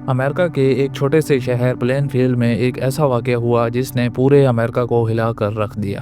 امریکہ کے ایک چھوٹے سے شہر پلین فیلڈ میں ایک ایسا واقعہ ہوا جس نے پورے امریکہ کو ہلا کر رکھ دیا۔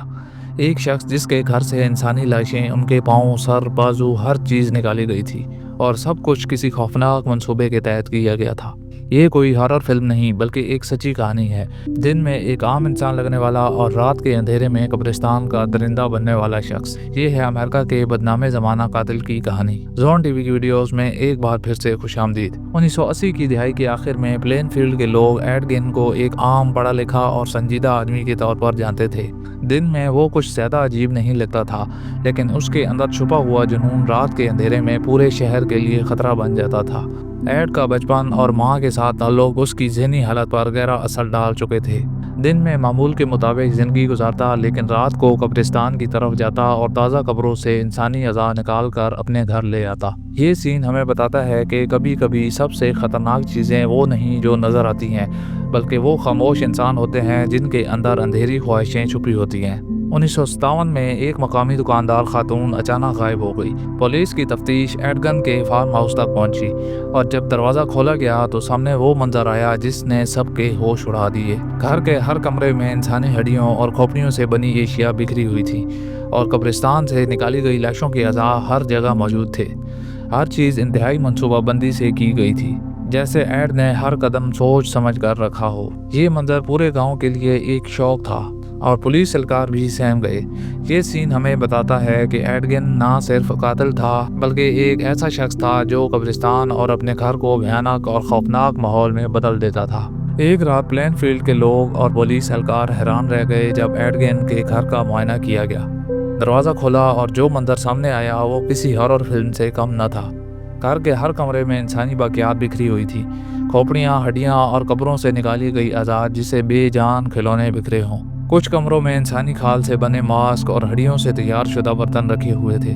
ایک شخص جس کے گھر سے انسانی لاشیں، ان کے پاؤں، سر، بازو، ہر چیز نکالی گئی تھی، اور سب کچھ کسی خوفناک منصوبے کے تحت کیا گیا تھا۔ یہ کوئی ہارر فلم نہیں بلکہ ایک سچی کہانی ہے۔ دن میں ایک عام انسان لگنے والا اور رات کے اندھیرے میں قبرستان کا درندہ بننے والا شخص، یہ ہے امریکہ کے بدنام زمانہ قاتل کی کہانی۔ زون ٹی وی کی ویڈیوز میں ایک بار پھر سے خوش آمدید۔ 1980 کی دہائی کے آخر میں پلین فیلڈ کے لوگ ایڈ گین کو ایک عام، پڑھا لکھا اور سنجیدہ آدمی کے طور پر جانتے تھے۔ دن میں وہ کچھ زیادہ عجیب نہیں لگتا تھا، لیکن اس کے اندر چھپا ہوا جنون رات کے اندھیرے میں پورے شہر کے لیے خطرہ بن جاتا تھا۔ ایڈ کا بچپن اور ماں کے ساتھ تعلق اس کی ذہنی حالت پر گہرا اثر ڈال چکے تھے۔ دن میں معمول کے مطابق زندگی گزارتا، لیکن رات کو قبرستان کی طرف جاتا اور تازہ قبروں سے انسانی اعضاء نکال کر اپنے گھر لے آتا۔ یہ سین ہمیں بتاتا ہے کہ کبھی کبھی سب سے خطرناک چیزیں وہ نہیں جو نظر آتی ہیں، بلکہ وہ خاموش انسان ہوتے ہیں جن کے اندر اندھیری خواہشیں چھپی ہوتی ہیں۔ 1957 میں ایک مقامی دکاندار خاتون اچانک غائب ہو گئی۔ پولیس کی تفتیش ایڈ گن کے فارم ہاؤس تک پہنچی، اور جب دروازہ کھولا گیا تو سامنے وہ منظر آیا جس نے سب کے ہوش اڑا دیے۔ گھر کے ہر کمرے میں انسانی ہڈیوں اور کھوپڑیوں سے بنی اشیاء بکھری ہوئی تھی، اور قبرستان سے نکالی گئی لاشوں کے اعضاء ہر جگہ موجود تھے۔ ہر چیز انتہائی منصوبہ بندی سے کی گئی تھی، جیسے ایڈ نے ہر قدم سوچ سمجھ کر رکھا ہو۔ یہ منظر پورے گاؤں کے لیے ایک شوق تھا، اور پولیس اہلکار بھی سہم گئے۔ یہ سین ہمیں بتاتا ہے کہ ایڈ گن نہ صرف قاتل تھا، بلکہ ایک ایسا شخص تھا جو قبرستان اور اپنے گھر کو بھیانک اور خوفناک ماحول میں بدل دیتا تھا۔ ایک رات پلین فیلڈ کے لوگ اور پولیس اہلکار حیران رہ گئے جب ایڈ گن کے گھر کا معائنہ کیا گیا۔ دروازہ کھولا اور جو منظر سامنے آیا وہ کسی ہارر فلم سے کم نہ تھا۔ گھر کے ہر کمرے میں انسانی باقیات بکھری ہوئی تھی، کھوپڑیاں، ہڈیاں اور قبروں سے نکالی گئی اعضاء جسے بے جان کھلونے بکھرے ہوں۔ کچھ کمروں میں انسانی کھال سے بنے ماسک اور ہڈیوں سے تیار شدہ برتن رکھے ہوئے تھے،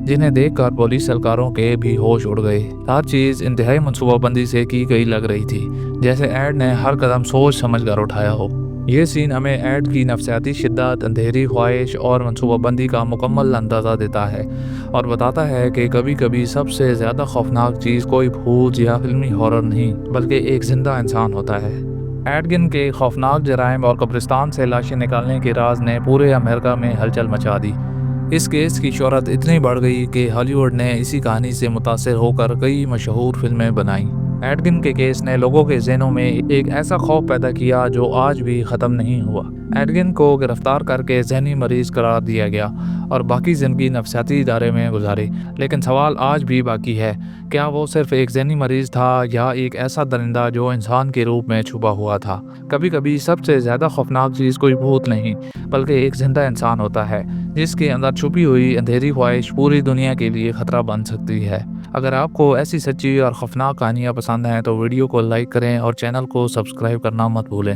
جنہیں دیکھ کر پولیس اہلکاروں کے بھی ہوش اڑ گئے۔ ہر چیز انتہائی منصوبہ بندی سے کی گئی لگ رہی تھی، جیسے ایڈ نے ہر قدم سوچ سمجھ کر اٹھایا ہو۔ یہ سین ہمیں ایڈ کی نفسیاتی شدت، اندھیری خواہش اور منصوبہ بندی کا مکمل اندازہ دیتا ہے، اور بتاتا ہے کہ کبھی کبھی سب سے زیادہ خوفناک چیز کوئی بھوت یا فلمی ہارر نہیں بلکہ ایک زندہ انسان ہوتا ہے۔ ایڈ گن کے خوفناک جرائم اور قبرستان سے لاشیں نکالنے کے راز نے پورے امریکہ میں ہلچل مچا دی۔ اس کیس کی شہرت اتنی بڑھ گئی کہ ہالی ووڈ نے اسی کہانی سے متاثر ہو کر کئی مشہور فلمیں بنائیں۔ ایڈ گن کے کیس نے لوگوں کے ذہنوں میں ایک ایسا خوف پیدا کیا جو آج بھی ختم نہیں ہوا۔ ایڈ گن کو گرفتار کر کے ذہنی مریض قرار دیا گیا اور باقی زندگی نفسیاتی ادارے میں گزاری، لیکن سوال آج بھی باقی ہے، کیا وہ صرف ایک ذہنی مریض تھا یا ایک ایسا درندہ جو انسان کے روپ میں چھپا ہوا تھا؟ کبھی کبھی سب سے زیادہ خوفناک چیز کوئی بھوت نہیں بلکہ ایک زندہ انسان ہوتا ہے، جس کے اندر چھپی ہوئی اندھیری خواہش پوری دنیا کے لیے خطرہ بن سکتی ہے۔ اگر آپ کو ایسی سچی اور خوفناک کہانیاں پسند ہیں تو ویڈیو کو لائک کریں اور چینل کو سبسکرائب کرنا مت بھولیں۔